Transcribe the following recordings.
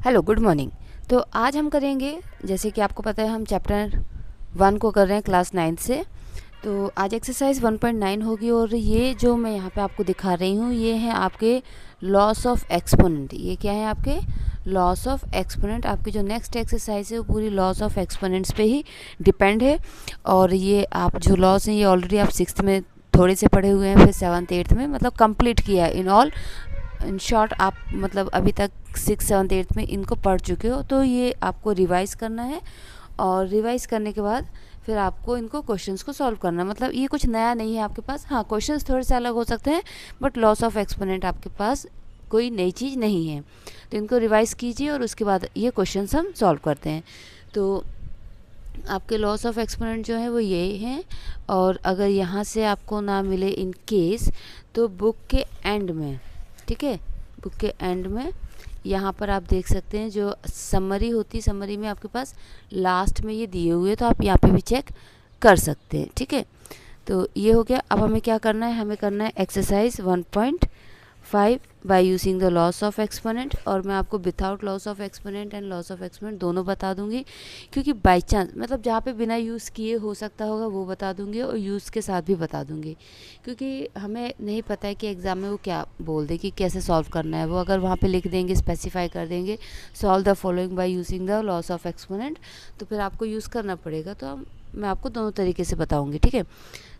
Hello, good morning. तो आज हम करेंगे, जैसे कि आपको पता है, हम चैप्टर 1 को कर रहे हैं क्लास 9 से। तो आज एक्सरसाइज 1.9 होगी और ये जो मैं यहाँ पे आपको दिखा रही हूँ ये है आपके लॉस ऑफ एक्सपोनेंट। ये क्या है? आपके लॉस ऑफ एक्सपोनेंट। आपकी जो नेक्स्ट एक्सरसाइज है वो पूरी लॉस ऑफ एक्सपोनेंट्स पे ही डिपेंड है। और ये आप जो लॉस हैं ये ऑलरेडी आप 6th में थोड़े से पढ़े हुए हैं, फिर 7th 8th में मतलब कंप्लीट किया है। इन शॉर्ट आप मतलब अभी तक 6th 7th 8th में इनको पढ़ चुके हो। तो ये आपको रिवाइज़ करना है और रिवाइज़ करने के बाद फिर आपको इनको क्वेश्चंस को सॉल्व करना है। मतलब ये कुछ नया नहीं है आपके पास। हाँ, क्वेश्चंस थोड़े से अलग हो सकते हैं, बट लॉस ऑफ एक्सपोनेंट आपके पास कोई नई चीज़ नहीं है। तो इनको रिवाइज़ कीजिए और उसके बाद ये क्वेश्चंस हम सॉल्व करते हैं। तो आपके लॉस ऑफ एक्सपोनेंट जो है वो ये हैं। और अगर यहाँ से आपको ना मिले इन केस, तो बुक के एंड में, ठीक है, बुक के एंड में यहाँ पर आप देख सकते हैं जो समरी होती, समरी में आपके पास लास्ट में ये दिए हुए, तो आप यहाँ पे भी चेक कर सकते हैं, ठीक है। तो ये हो गया। अब हमें क्या करना है? हमें करना है exercise 1.5 by using the loss of exponent. और मैं आपको without loss of exponent and loss of exponent दोनों बता दूंगी, क्योंकि बाई चांस मतलब जहाँ पे बिना यूज़ किए हो सकता होगा वो बता दूंगी और यूज़ के साथ भी बता दूंगी, क्योंकि हमें नहीं पता है कि एग्ज़ाम में वो क्या बोल दे कि कैसे सॉल्व करना है। वो अगर वहाँ पे लिख देंगे, स्पेसिफाई कर देंगे solve the following by using the loss of exponent, तो फिर आपको यूज़ करना पड़ेगा। तो मैं आपको दोनों तरीके से बताऊँगी, ठीक है।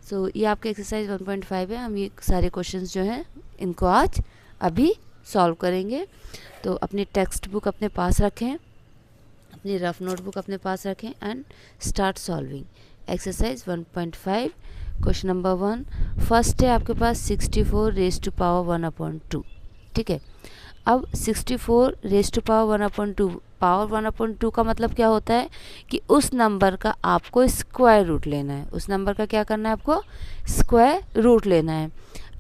सो ये आपके एक्सरसाइज 1.5 है। हम ये सारे क्वेश्चंस जो हैं इनको आज अभी सॉल्व करेंगे। तो अपनी टेक्स्ट बुक अपने पास रखें, अपनी रफ नोटबुक अपने पास रखें and start solving exercise 1.5। Question number 1 first है आपके पास 64 रेज़ टू पावर 1/2, ठीक है। अब 64 रेज़ टू पावर 1/2, पावर 1/2 का मतलब क्या होता है कि उस नंबर का आपको स्क्वायर रूट लेना है। उस नंबर का क्या करना है? आपको स्क्वायर रूट लेना है।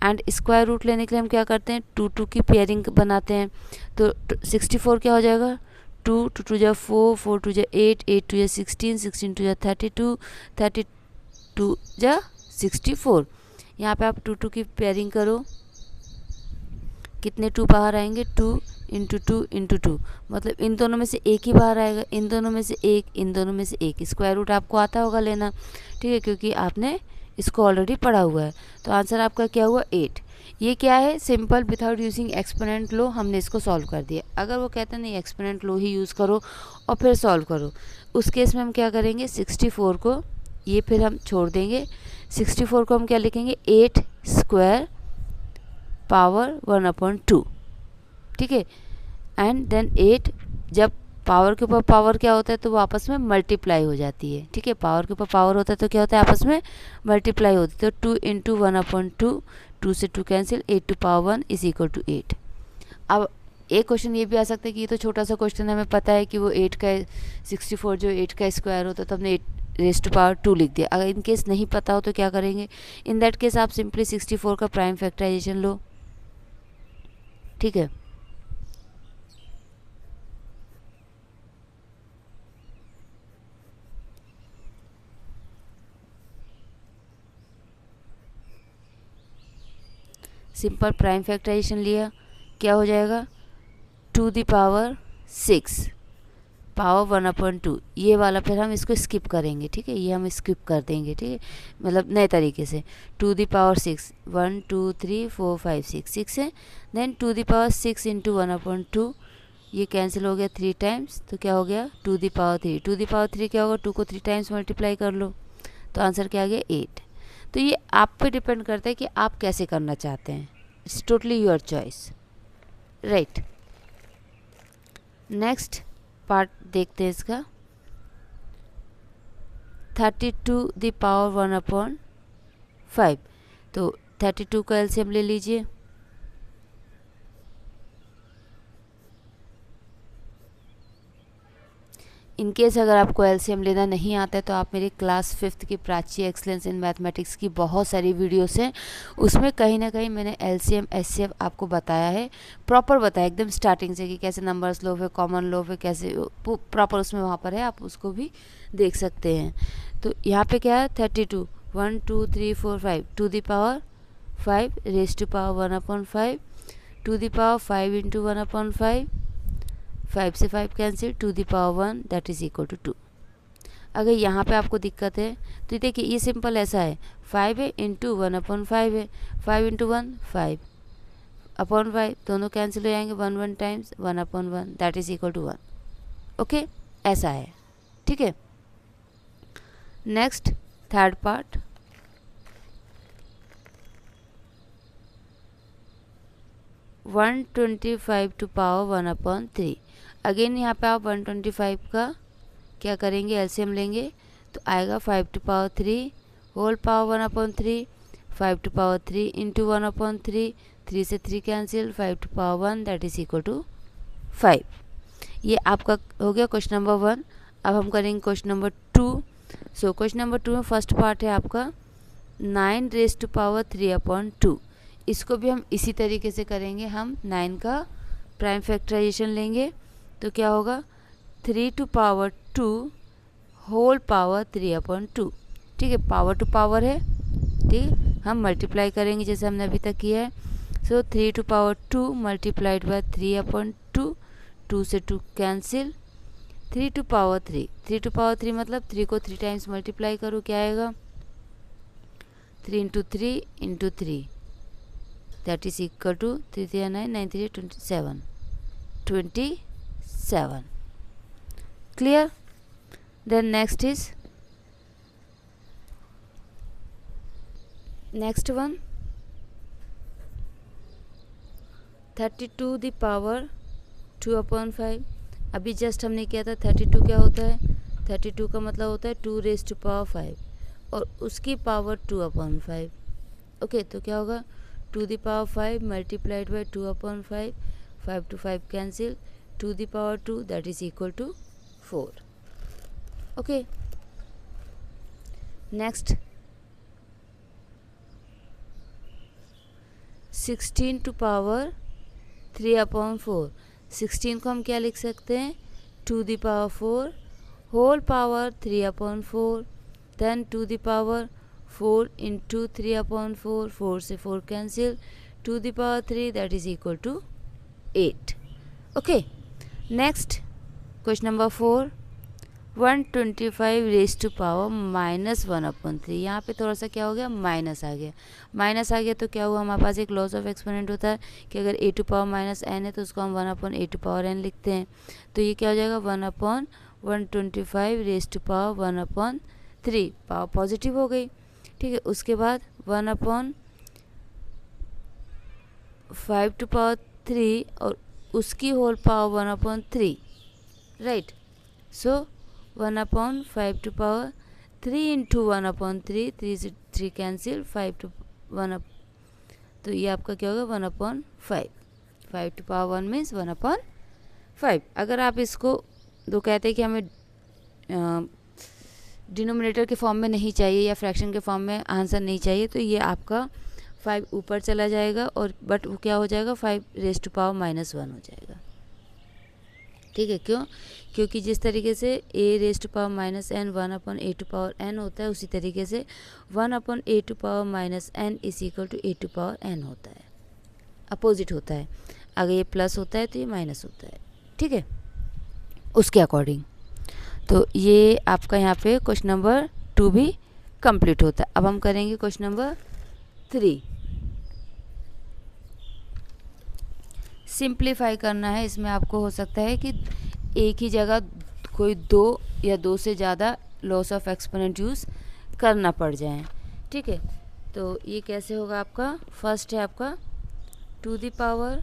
एंड स्क्वायर रूट लेने के लिए हम क्या करते हैं? 2 की पेयरिंग बनाते हैं। तो 64 क्या हो जाएगा? 2 2 2 जा 4 4 2 जा 8 8 2 जा 16 16 2 जा 32 32 जा 64। यहाँ पे आप 2 की पेयरिंग करो, कितने 2 बाहर आएंगे? 2 इंटू 2 इंटू 2, मतलब इन दोनों में से एक ही बाहर आएगा, इन दोनों में से एक, इन दोनों में से एक। स्क्वायर रूट आपको आता होगा लेना, ठीक है, क्योंकि आपने इसको ऑलरेडी पढ़ा हुआ है। तो आंसर आपका क्या हुआ? 8। ये क्या है? सिंपल विदाउट यूजिंग एक्सपोनेंट लो, हमने इसको सॉल्व कर दिया। अगर वो कहते हैं नहीं एक्सपोनेंट लो ही यूज़ करो और फिर सॉल्व करो, उस केस में हम क्या करेंगे? 64 को ये फिर हम छोड़ देंगे। 64 को हम क्या लिखेंगे? 8 स्क्वायर पावर 1/2, ठीक है। एंड देन 8, जब पावर के ऊपर पावर क्या होता है तो वो आपस में मल्टीप्लाई हो जाती है, ठीक है। पावर के ऊपर पावर होता है तो क्या होता है? आपस में मल्टीप्लाई होती है। तो 2 इंटू 1/2, 2 से 2 cancel, 8 to power 1 is equal to 8। अब एक क्वेश्चन ये भी आ सकता है कि ये तो छोटा सा क्वेश्चन है, हमें पता है कि वो 8 का 64 जो 8 का स्क्वायर होता है, तो हमने 8 रेज़ टू पावर 2 लिख दिया। अगर इन केस नहीं पता हो तो क्या करेंगे? इन दैट केस आप सिंपली 64 का प्राइम फैक्टराइजेशन लो, ठीक है। सिंपल प्राइम फैक्टराइजेशन लिया, क्या हो जाएगा? 2 द पावर 6 पावर 1/2। ये वाला फिर हम इसको स्किप करेंगे, ठीक है, ये हम स्किप कर देंगे, ठीक है, मतलब नए तरीके से। 2 द पावर 6, 1 2 3 4 5 6 है। देन 2 द पावर 6 इंटू 1/2, ये कैंसिल हो गया 3 टाइम्स, तो क्या हो गया? 2 द पावर 3। 2 द पावर 3 क्या होगा? 2 को 3 टाइम्स मल्टीप्लाई कर लो, तो आंसर क्या आ गया? 8। तो ये आप पे डिपेंड करता है कि आप कैसे करना चाहते हैं। It's totally your choice, right. Next part देखते हैं इसका। 32 द पावर 1/5, तो 32 का एलसीएम ले लीजिए। इनकेस अगर आपको एलसीएम लेना नहीं आता है तो आप मेरी क्लास 5th की प्राची एक्सलेंस इन मैथमेटिक्स की बहुत सारी वीडियोस हैं, उसमें कहीं ना कहीं मैंने एलसीएम एचसीएफ आपको बताया है, प्रॉपर बताया एकदम स्टार्टिंग से कि कैसे नंबर्स लो, फिर कॉमन लो, फिर कैसे प्रॉपर उसमें वहाँ पर है, आप उसको भी देख सकते हैं। तो यहाँ पे क्या है? 32, 1 2 3 4 5, 2 the power 5 raise to power 1/5, 2 the power 5 into 1/5, 5 से 5 cancel, to the power 1 that is equal to 2। अगर यहाँ पे आपको दिक्कत है तो देखिए ये सिंपल ऐसा है, 5 है इंटू 1/5 है, 5 इंटू 1 5 अपॉन 5 दोनों कैंसिल हो जाएंगे, 1 times 1/1 that is equal to 1। Okay, ऐसा है, ठीक है। Next third part, one 25 to power 1/3। Again यहाँ पे आप 125 का क्या करेंगे, एलसीएम लेंगे तो आएगा 5 to power 3 whole power 1/3, 5 to power 3 into 1/3, 3 से 3 cancel, 5 to power 1 that is equal to 5। ये आपका हो गया क्वेश्चन नंबर 1। अब हम करेंगे question number 2। So question number 2 में फर्स्ट पार्ट है आपका 9 रेज टू पावर 3/2। इसको भी हम इसी तरीके से करेंगे, हम 9 का प्राइम फैक्टराइजेशन लेंगे तो क्या होगा 3 टू पावर 2 होल पावर 3/2। ठीक है, पावर टू पावर है, ठीक, हम मल्टीप्लाई करेंगे जैसे हमने अभी तक किया है। So 3 to power 2 multiplied by 3/2, 2 से 2 cancel, 3 to power 3, 3 to power 3 मतलब 3 को 3 टाइम्स मल्टीप्लाई करो, क्या आएगा 3 into 3 into 3 that is equal to 3 3 9 9 3 27 27। Clear? Then next is next one 32 the power 2/5। अभी जस्ट हमने किया था 32 क्या होता है, 32 का मतलब होता है 2 रेज टू पावर 5 और उसकी पावर 2/5। ओके, तो क्या होगा 2 the power 5 multiplied by 2/5, 5 to 5 cancel, 2 the power 2 that is equal to 4। Okay, next 16 to power 3/4। 16 को हम क्या लिख सकते हैं 2 the power 4 whole power 3/4, then 2 the power 4 into 3/4, 4 से 4 cancel, 2 the power 3 that is equal to 8। Okay, next question number 4 125 raise to power -1/3। यहाँ पे थोड़ा सा क्या हो गया, माइनस आ गया। माइनस आ गया तो क्या हुआ, हमारे पास एक लॉस ऑफ एक्सपोनेंट होता है कि अगर a टू पावर -n है तो उसको हम 1/a टू पावर n लिखते हैं। तो ये क्या हो जाएगा 1/125 raise to power 1/3, power positive हो गई। ठीक है, उसके बाद 1/5 टू पावर 3 और उसकी whole power 1/3, right. So 1/5 to power 3 into 1/3, 3 से 3 कैंसिल, 5 टू 1 तो ये आपका क्या होगा 1/5, 5 टू पावर 1 मीन्स 1/5। अगर आप इसको दो कहते हैं कि हमें डिनोमिनेटर के फॉर्म में नहीं चाहिए या फ्रैक्शन के फॉर्म में आंसर नहीं चाहिए, तो ये आपका 5 ऊपर चला जाएगा और बट वो क्या हो जाएगा 5 रेज टू पावर -1 हो जाएगा। ठीक है, क्यों, क्योंकि जिस तरीके से a raise to power -n 1/a to power n होता है, उसी तरीके से 1/a to power -n is equal to a to power n होता है, अपोजिट होता है। अगर ये प्लस होता है तो ये माइनस होता है। ठीक है, उसके अकॉर्डिंग। तो ये आपका यहाँ पे क्वेश्चन नंबर 2 भी कंप्लीट होता है। अब हम करेंगे क्वेश्चन नंबर 3। सिंप्लीफाई करना है, इसमें आपको हो सकता है कि एक ही जगह कोई 2 या 2 से ज़्यादा लॉस ऑफ एक्सपोनेंट यूज़ करना पड़ जाए। ठीक है, तो ये कैसे होगा आपका, फर्स्ट है आपका 2 द पावर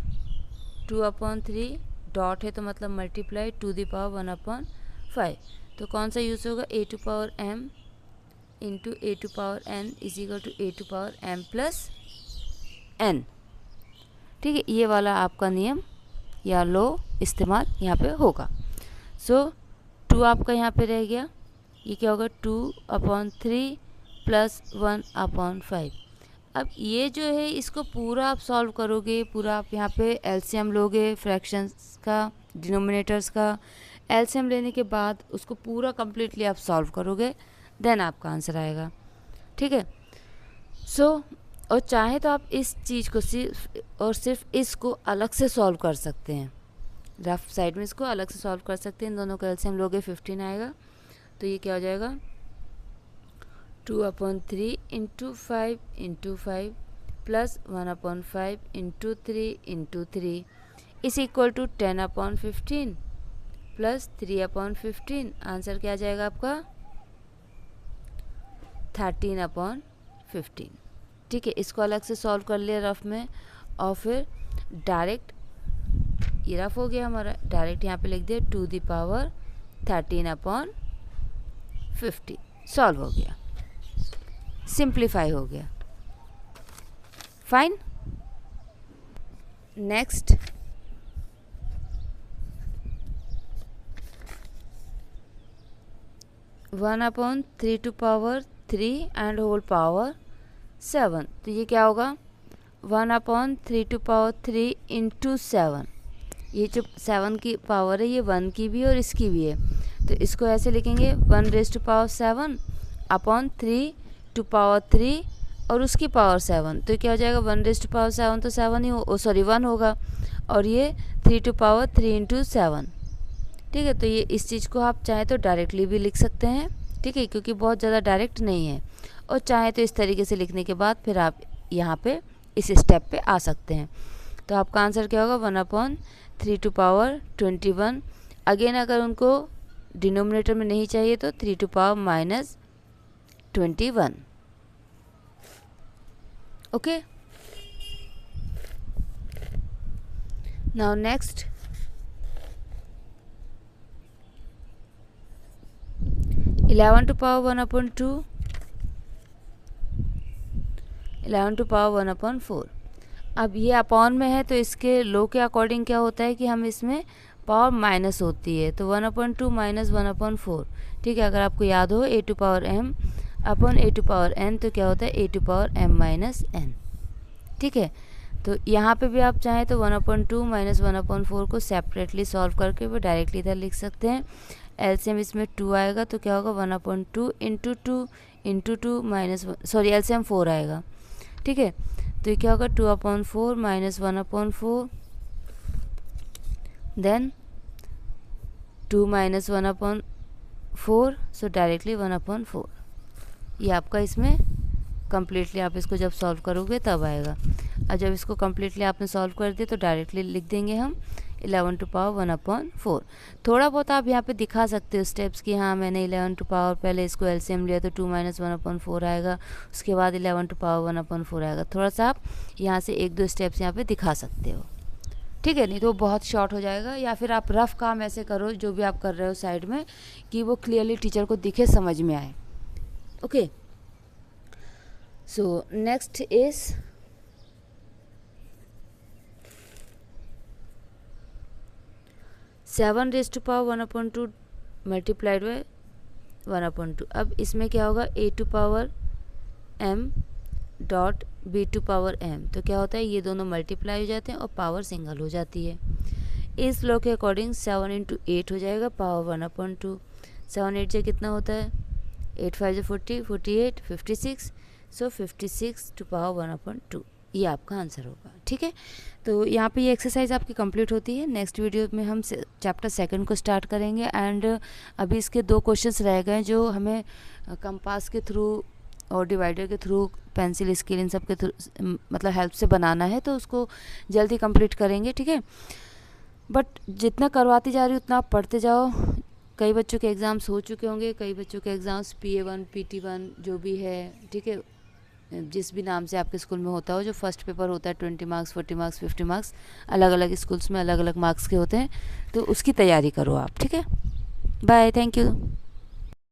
2/3 डॉट है तो मतलब मल्टीप्लाई 2 द पावर 1/5। तो कौन सा यूज़ होगा a to power m into a to power n is equal to a to power m plus n। ठीक है, ये वाला आपका नियम या लो इस्तेमाल यहाँ पे होगा। सो 2 आपका यहाँ पे रह गया, ये क्या होगा 2/3 प्लस 1/5। अब ये जो है इसको पूरा आप सॉल्व करोगे, पूरा आप यहाँ पे एलसीएम लोगे, फ्रैक्शंस का, डिनोमिनेटर्स का एलसीएम लेने के बाद उसको पूरा कम्प्लीटली आप सॉल्व करोगे, देन आपका आंसर आएगा। ठीक है, सो और चाहे तो आप इस चीज़ को सिर्फ और सिर्फ इसको अलग से सॉल्व कर सकते हैं। रफ साइड में इसको अलग से सॉल्व कर सकते हैं। इन दोनों का एलसीएम लोगे 15 आएगा। तो ये क्या हो जाएगा 2/3 इंटू 5 प्लस 1/5 इंटू 3 इस इक्वल टू 10/15 प्लस 3/15। आंसर क्या आ जाएगा आपका 13/15। ठीक है, इसको अलग से सॉल्व कर लिया रफ में और फिर डायरेक्ट ये रफ हो गया हमारा, डायरेक्ट यहाँ पे लिख दिया 2^13/15 सॉल्व हो गया, सिंप्लीफाई हो गया। Fine. Next 1/3 and whole power 7। तो ये क्या होगा 1/3 इंटू 7। ये जो 7 की पावर है ये 1 की भी और इसकी भी है, तो इसको ऐसे लिखेंगे 1^7/3 और उसकी पावर 7। तो क्या हो जाएगा 1^7 तो 7 ही 1 होगा और ये 3 इंटू 7। ठीक है, तो ये इस चीज़ को आप चाहे तो डायरेक्टली भी लिख सकते हैं। ठीक है, क्योंकि बहुत ज़्यादा डायरेक्ट नहीं है, और चाहे तो इस तरीके से लिखने के बाद फिर आप यहाँ पे इस स्टेप पे आ सकते हैं। तो आपका आंसर क्या होगा 1/3 अगेन अगर उनको डिनोमिनेटर में नहीं चाहिए तो 3 ओके। Now next 11^1/2 11^1/4। अब ये अपॉन में है तो इसके लो के अकॉर्डिंग क्या होता है कि हम इसमें पावर माइनस होती है, तो 1/2 माइनस 1/4। ठीक है, अगर आपको याद हो a⁴m अपॉन a⁴n तो क्या होता है a⁻m-n। ठीक है, तो यहाँ पे भी आप चाहें तो 1/2 माइनस 1/4 को सेपरेटली सॉल्व करके वो डायरेक्टली इधर लिख सकते हैं। एलसीएम इसमें 2 आएगा तो क्या होगा 1/2 इंटू 2 माइनस एलसीएम 4 आएगा। ठीक है, तो ये क्या होगा 2/4 minus 1/4 then 2 minus 1/4 so directly 1/4। ये आपका इसमें कम्प्लीटली आप इसको जब सॉल्व करोगे तब आएगा, और जब इसको कम्प्लीटली आपने सॉल्व कर दिया तो डायरेक्टली लिख देंगे हम 11^1/4। थोड़ा बहुत आप यहाँ पे दिखा सकते हो स्टेप्स कि हाँ मैंने 11 पहले इसको एलसीएम लिया तो 2 माइनस 1/4 आएगा, उसके बाद 11^1/4 आएगा। थोड़ा सा आप यहाँ से 1-2 स्टेप्स यहाँ पे दिखा सकते हो। ठीक है, नहीं तो बहुत शॉर्ट हो जाएगा। या फिर आप रफ काम ऐसे करो जो भी आप कर रहे हो साइड में कि वो क्लियरली टीचर को दिखे, समझ में आए। Okay, so next is 7^1/2 multiplied by 1/2। अब इसमें क्या होगा a⁻m डॉट b⁻m, तो क्या होता है ये दोनों मल्टीप्लाई हो जाते हैं और पावर सिंगल हो जाती है। इस लॉ के अकॉर्डिंग 7 × 8 हो जाएगा पावर 1/2। 7 8 से कितना होता है 8 5 40 48 56, सो 56^1/2 ये आपका आंसर होगा। ठीक है, तो यहाँ पे ये एक्सरसाइज आपकी कंप्लीट होती है। नेक्स्ट वीडियो में हम चैप्टर 2 को स्टार्ट करेंगे एंड अभी इसके 2 क्वेश्चंस रह गए जो हमें कंपास के थ्रू और डिवाइडर के थ्रू, पेंसिल स्केल इन सब के थ्रू मतलब हेल्प से बनाना है, तो उसको जल्दी कंप्लीट करेंगे। ठीक है, बट जितना करवाती जा रही हूँ उतना आप पढ़ते जाओ। कई बच्चों के एग्ज़ाम्स हो चुके होंगे, कई बच्चों के एग्ज़ाम्स PA1 PT1 जो भी है, ठीक है, जिस भी नाम से आपके स्कूल में होता हो, जो फर्स्ट पेपर होता है 20 मार्क्स 40 मार्क्स 50 मार्क्स, अलग अलग स्कूल्स में अलग अलग मार्क्स के होते हैं, तो उसकी तैयारी करो आप। ठीक है, बाय, थैंक यू।